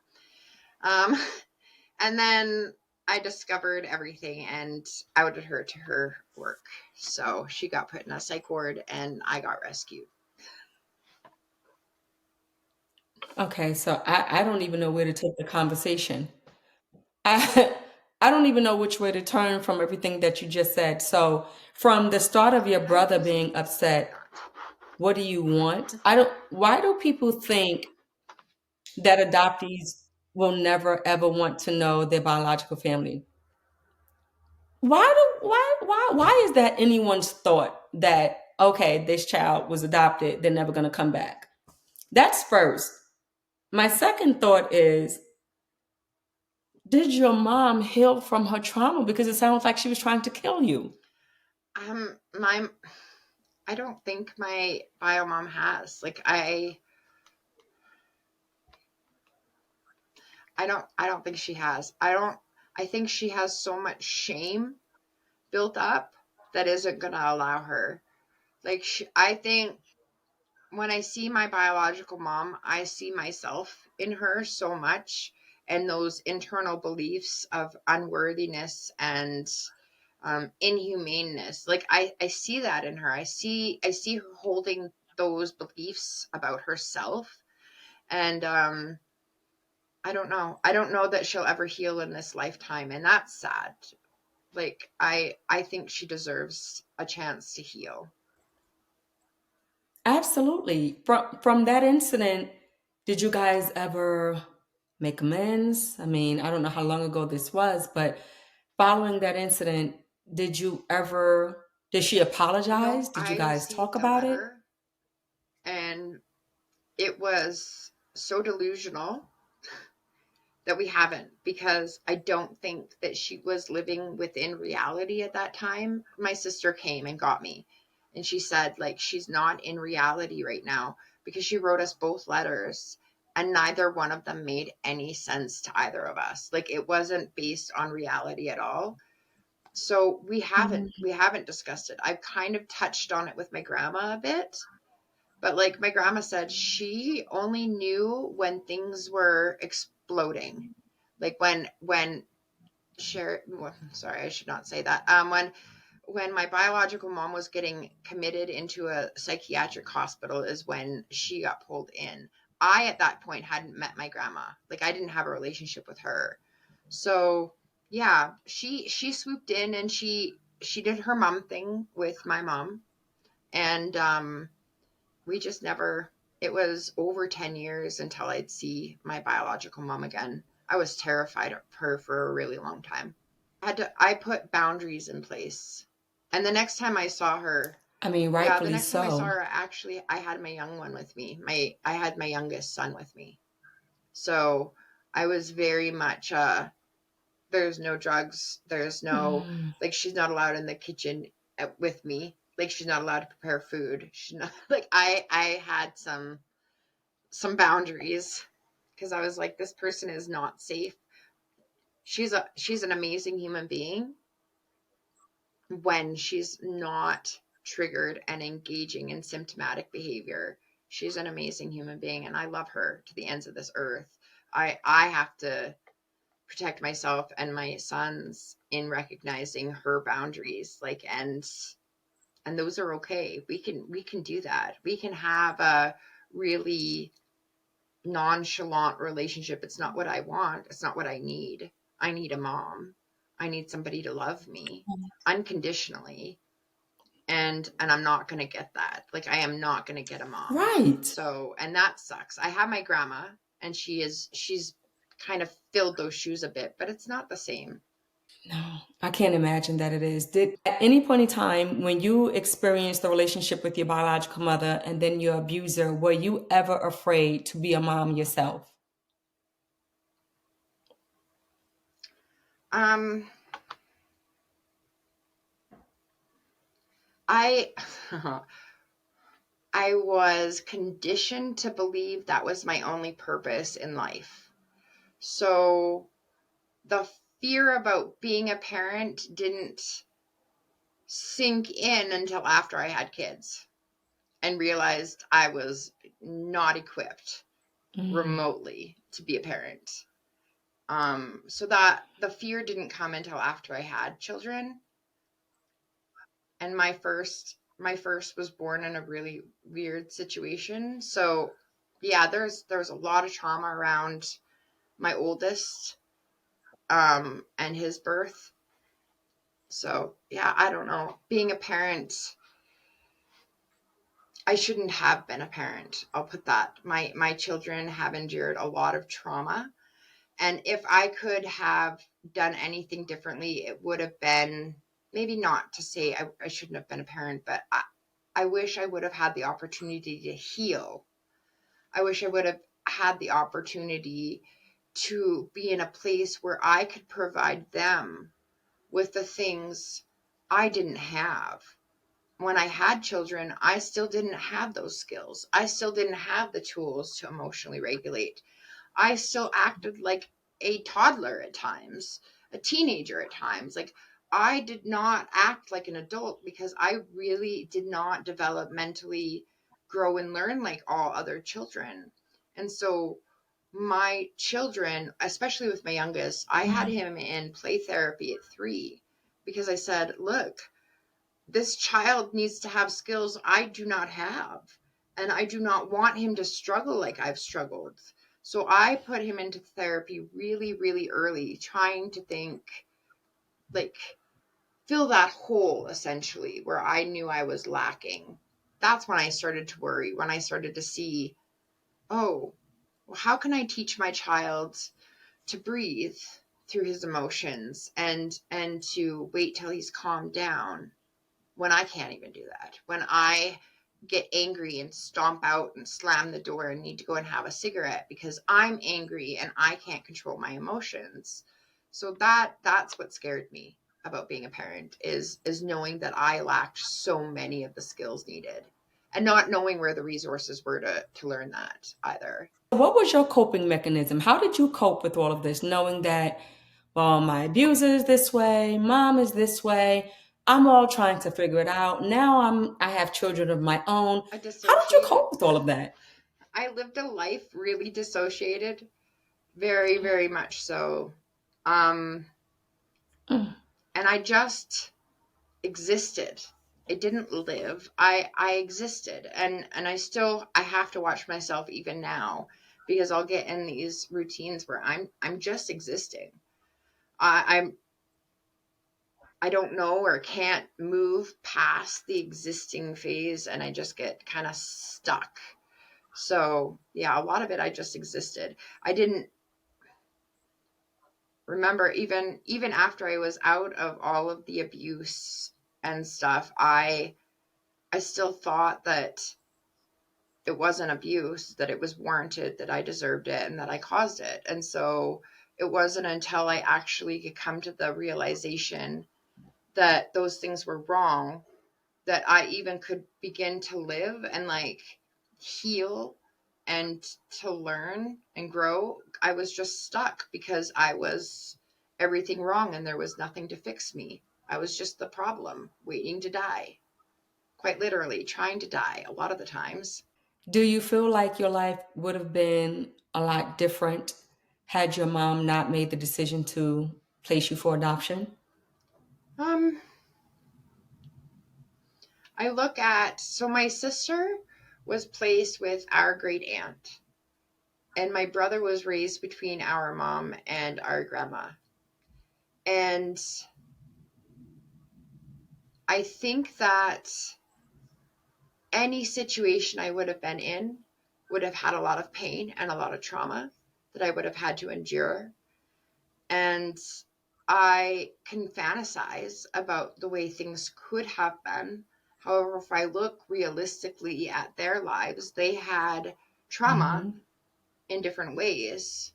And then I discovered everything and outed her to her work. So she got put in a psych ward and I got rescued. Okay, so I don't even know where to take the conversation. I I don't even know which way to turn from everything that you just said. So, from the start of your brother being upset, what do you want? I don't, why do people think that adoptees will never ever want to know their biological family? Why is that anyone's thought that okay, this child was adopted, they're never going to come back? That's first. My second thought is, did your mom heal from her trauma? Because it sounds like she was trying to kill you. My I don't think my bio mom has. Like I don't think she has. I think she has so much shame built up that isn't going to allow her. Like I think when I see my biological mom, I see myself in her so much, and those internal beliefs of unworthiness and inhumaneness. Like I see that in her. I see her holding those beliefs about herself, and I don't know. I don't know that she'll ever heal in this lifetime, and that's sad. Like I think she deserves a chance to heal. Absolutely. From that incident, did you guys ever make amends? I mean, I don't know how long ago this was, but following that incident, did she apologize? No, Did you I guys talk received a about it? letter, and it was so delusional that we haven't, because I don't think that she was living within reality at that time. My sister came and got me, and she said like she's not in reality right now, because she wrote us both letters and neither one of them made any sense to either of us. Like it wasn't based on reality at all. So Mhm. we haven't discussed it. I've kind of touched on it with my grandma a bit, but like my grandma said, she only knew when things were exploding. Like when Sher well, sorry, I should not say that. When my biological mom was getting committed into a psychiatric hospital is when she got pulled in. I at that point hadn't met my grandma. Like I didn't have a relationship with her. So yeah, she swooped in and she did her mom thing with my mom, and we just never, it was over 10 years until I'd see my biological mom again. I was terrified of her for a really long time. I put boundaries in place. And the next time I saw her, I mean, yeah, the rightfully next time I saw so. her, actually, I had my young one with me. I had my youngest son with me. So I was very much, there's no drugs. There's no, Mm. like, she's not allowed in the kitchen with me. Like, she's not allowed to prepare food. She's not, like, I had some boundaries because I was like, this person is not safe. she's an amazing human being when she's not triggered and engaging in symptomatic behavior. She's an amazing human being, and I love her to the ends of this earth. I have to protect myself and my sons in recognizing her boundaries, like, and those are okay. We can do that. We can have a really nonchalant relationship. It's not what I want. It's not what I need. I need a mom. I need somebody to love me unconditionally. And I'm not going to get that. Like, I am not going to get a mom. Right. So, and that sucks. I have my grandma, and she's kind of filled those shoes a bit, but it's not the same. No, I can't imagine that it is. Did at any point in time when you experienced the relationship with your biological mother and then your abuser, were you ever afraid to be a mom yourself? I I was conditioned to believe that was my only purpose in life. So the fear about being a parent didn't sink in until after I had kids and realized I was not equipped remotely to be a parent. So that the fear didn't come until after I had children. And my first was born in a really weird situation. So yeah, there's a lot of trauma around my oldest and his birth. So yeah, I don't know. Being a parent, I shouldn't have been a parent. I'll put that. My children have endured a lot of trauma. And if I could have done anything differently, it would have been, maybe not to say I shouldn't have been a parent, but I wish I would have had the opportunity to heal. I wish I would have had the opportunity to be in a place where I could provide them with the things I didn't have. When I had children, I still didn't have those skills. I still didn't have the tools to emotionally regulate. I still acted like a toddler at times, a teenager at times. Like, I did not act like an adult because I really did not developmentally grow and learn like all other children. And so my children, especially with my youngest, I had him in play therapy at 3 because I said, look, this child needs to have skills I do not have. And I do not want him to struggle like I've struggled. So I put him into therapy really, really early, trying to think, like, fill that hole essentially where I knew I was lacking. That's when I started to worry, when I started to see, oh, well, how can I teach my child to breathe through his emotions and to wait till he's calmed down when I can't even do that? When I get angry and stomp out and slam the door and need to go and have a cigarette because I'm angry and I can't control my emotions. So that's what scared me about being a parent is knowing that I lacked so many of the skills needed and not knowing where the resources were to learn that either. What was your coping mechanism? How did you cope with all of this, knowing that, well, my abuser is this way, mom is this way, I'm all trying to figure it out. Now I have children of my own. I How did you dissociated. cope with all of that? I lived a life really dissociated, very, very much so. And I just existed. I didn't live. I existed. And I have to watch myself even now because I'll get in these routines where I'm just existing. I don't know or can't move past the existing phase and I just get kind of stuck. So yeah, a lot of it I just existed. I didn't remember even after I was out of all of the abuse and stuff, I still thought that it wasn't abuse, that it was warranted, that I deserved it and that I caused it. And so it wasn't until I actually could come to the realization that those things were wrong that I even could begin to live and like heal and to learn and grow. I was just stuck because I was everything wrong and there was nothing to fix me. I was just the problem, waiting to die. Quite literally, trying to die a lot of the times. Do you feel like your life would have been a lot different had your mom not made the decision to place you for adoption? Um, I look at, so my sister was placed with our great aunt, and my brother was raised between our mom and our grandma. And I think that any situation I would have been in would have had a lot of pain and a lot of trauma that I would have had to endure. And I can fantasize about the way things could have been. However, if I look realistically at their lives, they had trauma Mhm. in different ways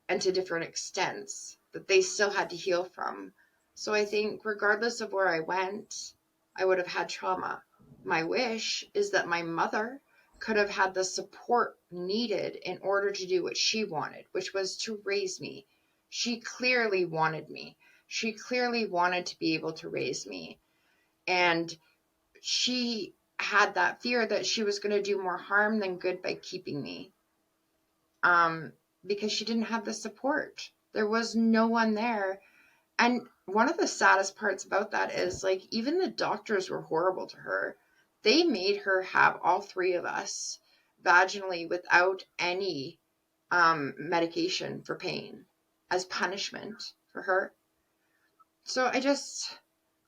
and to different extents that they still had to heal from. So I think, regardless of where I went, I would have had trauma. My wish is that my mother could have had the support needed in order to do what she wanted, which was to raise me. She clearly wanted me. She clearly wanted to be able to raise me. And she had that fear that she was going to do more harm than good by keeping me. Um, because she didn't have the support. There was no one there. And one of the saddest parts about that is, like, even the doctors were horrible to her. They made her have all three of us vaginally without any medication for pain as punishment for her. So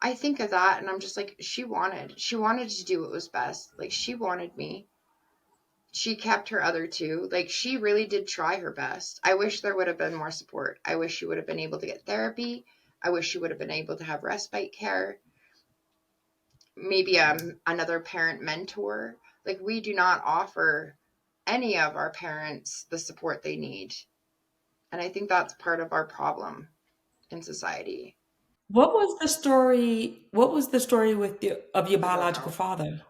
I think of that and I'm just like, she wanted to do what was best. Like, she wanted me. She kept her other two. Like, she really did try her best. I wish there would have been more support. I wish she would have been able to get therapy. I wish she would have been able to have respite care. Maybe another parent mentor. Like, we do not offer any of our parents the support they need. And I think that's part of our problem in society. What was the story with of your I don't biological know. father?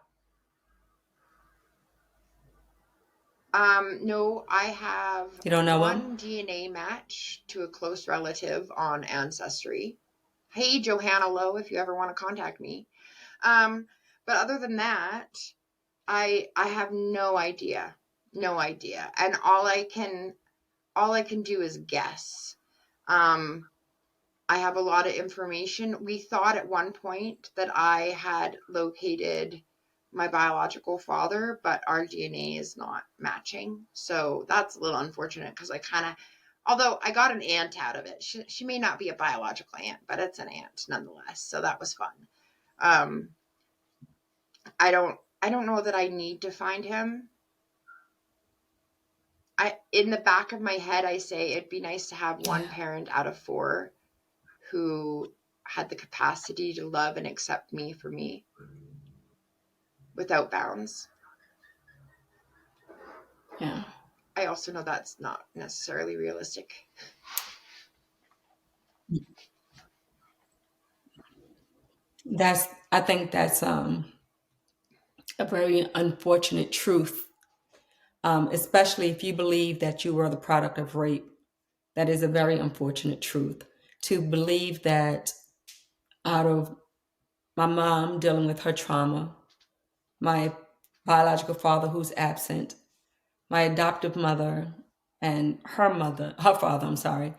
No, I have You don't know him? one DNA match to a close relative on Ancestry. Hey, Johanna Lowe, if you ever want to contact me. Um, but other than that, I have no idea, no idea, and all I can do is guess. Um, I have a lot of information. We thought at one point that I had located my biological father, but our DNA is not matching. So that's a little unfortunate because although I got an aunt out of it. She may not be a biological aunt, but it's an aunt nonetheless. So that was fun. Um, I don't know that I need to find him. In the back of my head, I say it'd be nice to have one Yeah. parent out of four who had the capacity to love and accept me for me without bounds. Yeah. I also know that's not necessarily realistic. I think that's a very unfortunate truth, especially if you believe that you were the product of rape. That is a very unfortunate truth. To believe that out of my mom dealing with her trauma, my biological father who's absent, my adoptive mother, and her father, I'm sorry,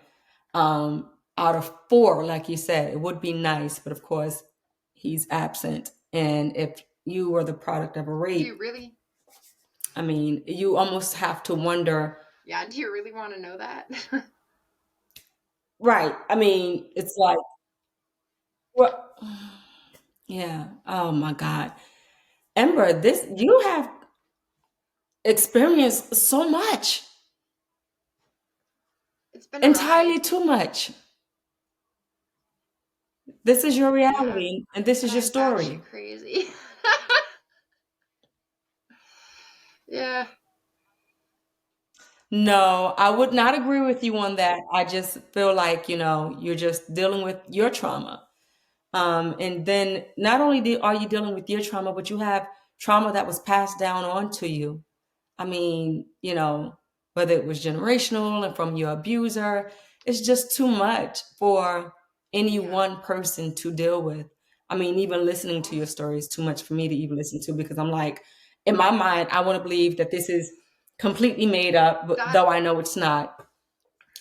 out of four, like you said, it would be nice, but of course, he's absent. And if you were the product of a Do rape, you really? I mean, you almost have to wonder, Yeah, do you really want to know that? right? I mean, it's like, what? Yeah. Oh my God. Ember, you have experienced so much, It's been a entirely ride. too much. This is your Yeah, reality, and this is your I'm batshit story. crazy. Yeah. No, I would not agree with you on that. I just feel like, you're just dealing with your trauma. And then not only are you dealing with your trauma, but you have trauma that was passed down onto you. I mean, whether it was generational and from your abuser, it's just too much for any Yeah. one person to deal with. I mean, even listening to your story is too much for me to even listen to, because I'm like, in my mind, I want to believe that this is completely made up, but That though I know it's not.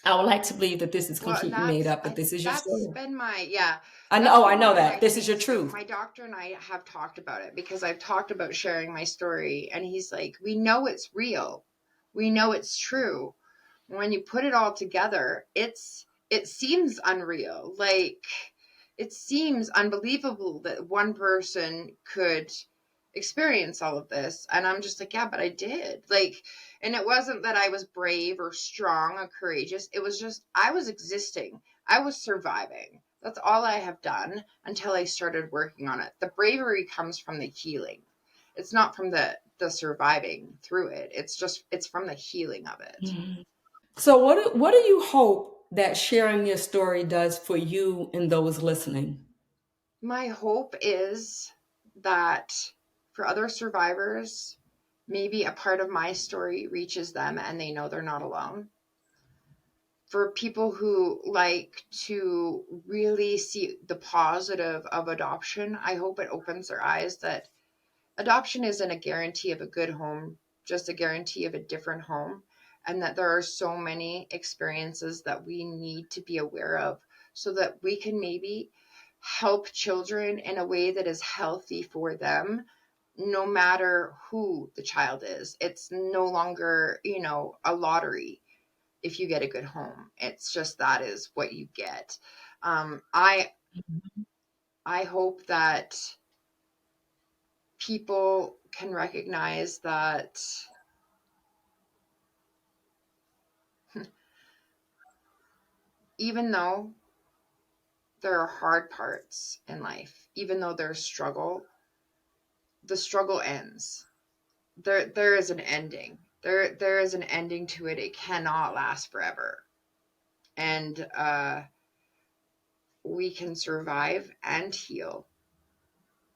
I would like to believe that this is well, and completely made up, that this is your that's story. been my yeah, I know, that's oh, I been know one of that. my This is your things. Like truth. my doctor and I have talked about it because I've talked about sharing my story, and he's like, "We know it's real. We know it's true. When you put it all together, it seems unreal. Like it seems unbelievable that one person could experience all of this." And I'm just like, "Yeah, but I did." Like, and it wasn't that I was brave or strong or courageous. It was just I was existing. I was surviving. That's all I have done until I started working on it. The bravery comes from the healing. It's not from the surviving through it. It's from the healing of it. Mhm. So, what do you hope that sharing your story does for you and those listening? My hope is that for other survivors, maybe a part of my story reaches them and they know they're not alone. For people who like to really see the positive of adoption, I hope it opens their eyes that adoption isn't a guarantee of a good home, just a guarantee of a different home, and that there are so many experiences that we need to be aware of so that we can maybe help children in a way that is healthy for them, no matter who the child is. It's no longer, a lottery if you get a good home. It's just that is what you get. I hope that people can recognize that even though there are hard parts in life, even though there's struggle, the struggle ends. There is an ending. There is an ending to it. It cannot last forever. And we can survive and heal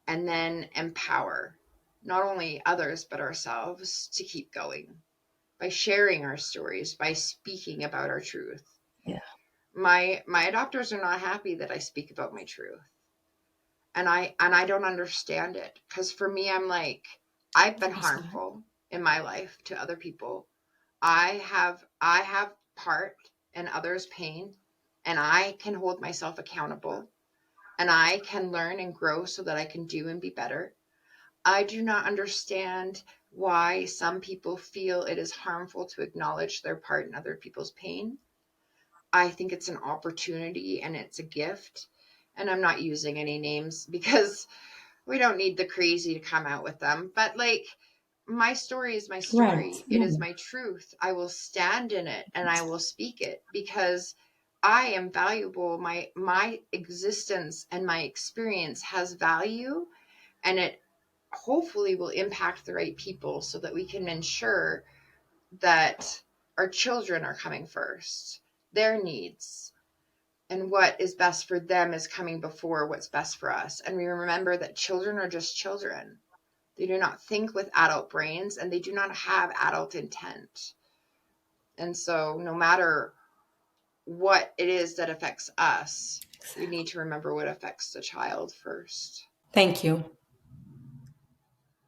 and then empower not only others but ourselves to keep going by sharing our stories, by speaking about our truth. Yeah. My adopters are not happy that I speak about my truth. And I don't understand it, because for me, I'm like, I've been harmful in my life to other people. I have part in others' pain, and I can hold myself accountable, and I can learn and grow so that I can do and be better. I do not understand why some people feel it is harmful to acknowledge their part in other people's pain. I think it's an opportunity and it's a gift. And I'm not using any names because we don't need the crazy to come out with them. But like, my story is my Right. story. It Yeah. is my truth. I will stand in it and I will speak it because I am valuable. My existence and my experience has value, and it hopefully will impact the right people so that we can ensure that our children are coming first. Their needs and what is best for them is coming before what's best for us. And we remember that children are just children. They do not think with adult brains, and they do not have adult intent. And so, no matter what it is that affects us, we need to remember what affects the child first. Thank you.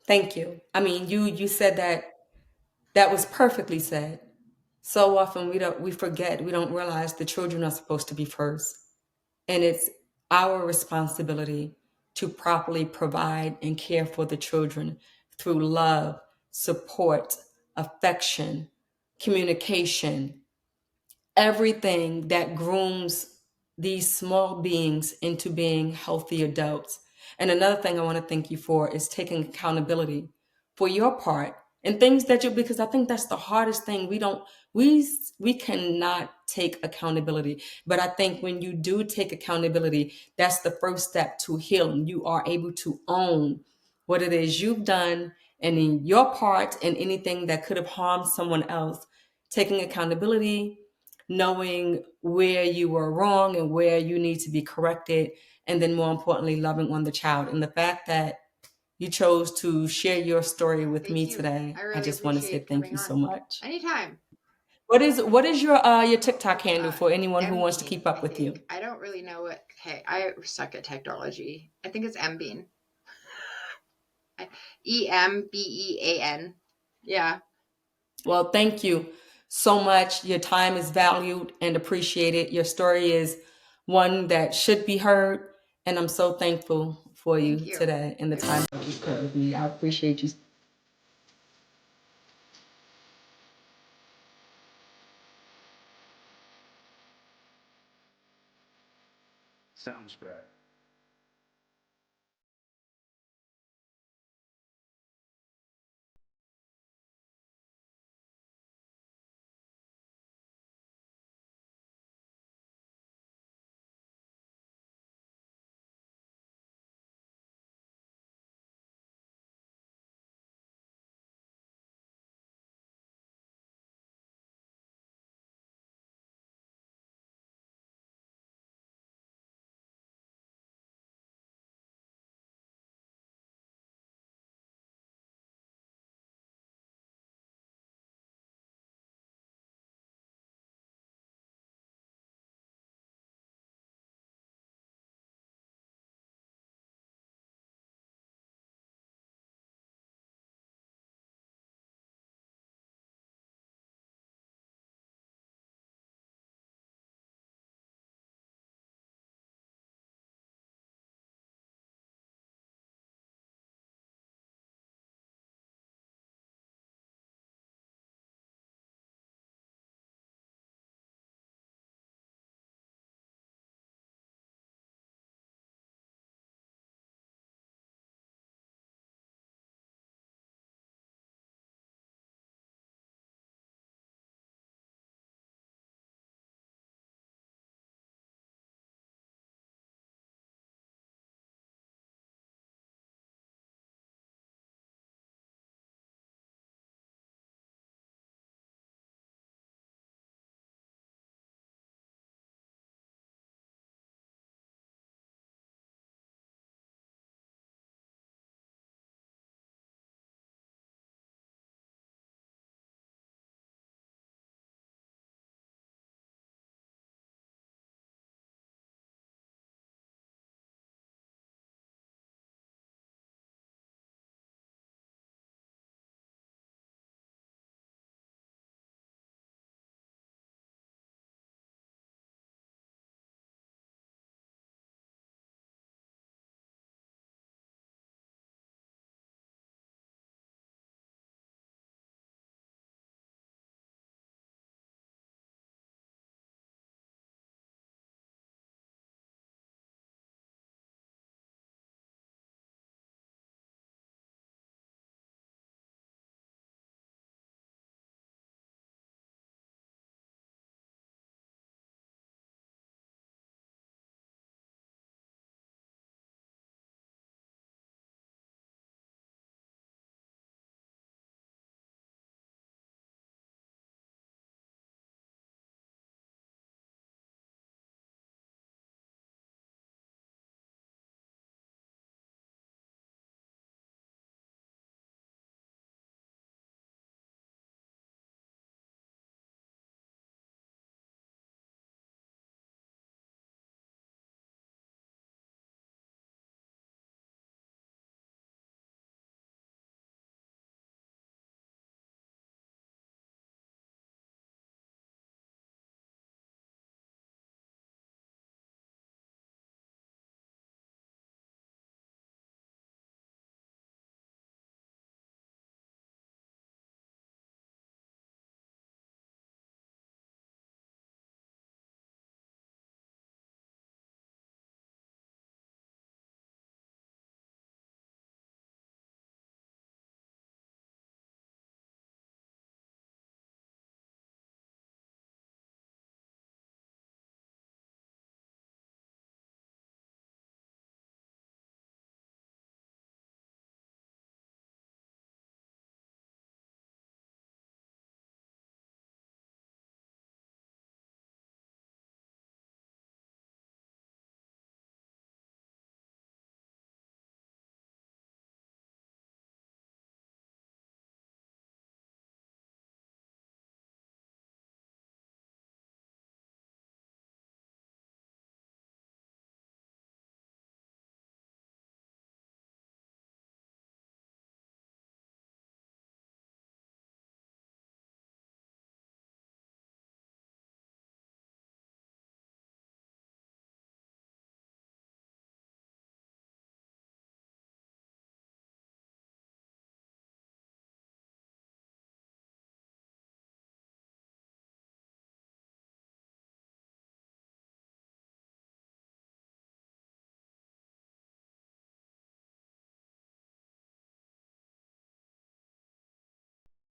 Thank you. I mean, you said that was perfectly said. So often we forget, we don't realize the children are supposed to be first. And it's our responsibility to properly provide and care for the children through love, support, affection, communication, everything that grooms these small beings into being healthy adults. And another thing I want to thank you for is taking accountability for your part and things that you, because I think that's the hardest thing. We cannot take accountability. But I think when you do take accountability, that's the first step to healing. You are able to own what it is you've done and in your part and anything that could have harmed someone else. Taking accountability, knowing where you were wrong and where you need to be corrected, and then more importantly, loving on the child. And the fact that you chose to share your story with Thank me you. today, I I really just want to say appreciate thank coming you so on. much. Anytime. What is your TikTok handle for anyone who wants to Mbean, keep up I with you? think. I don't really know what. Hey, I suck at technology. I think it's Mbean. Embean. Yeah. Well, thank you so much. Your time is valued and appreciated. Your story is one that should be heard, and I'm so thankful for you Thank you. today and the time that you spent with me. I appreciate you. Sounds great.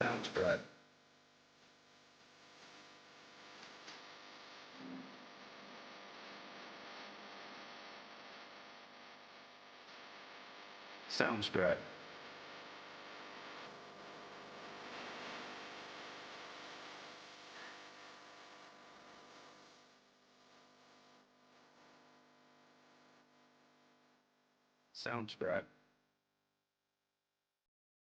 Sounds right. Sounds right. Sounds right.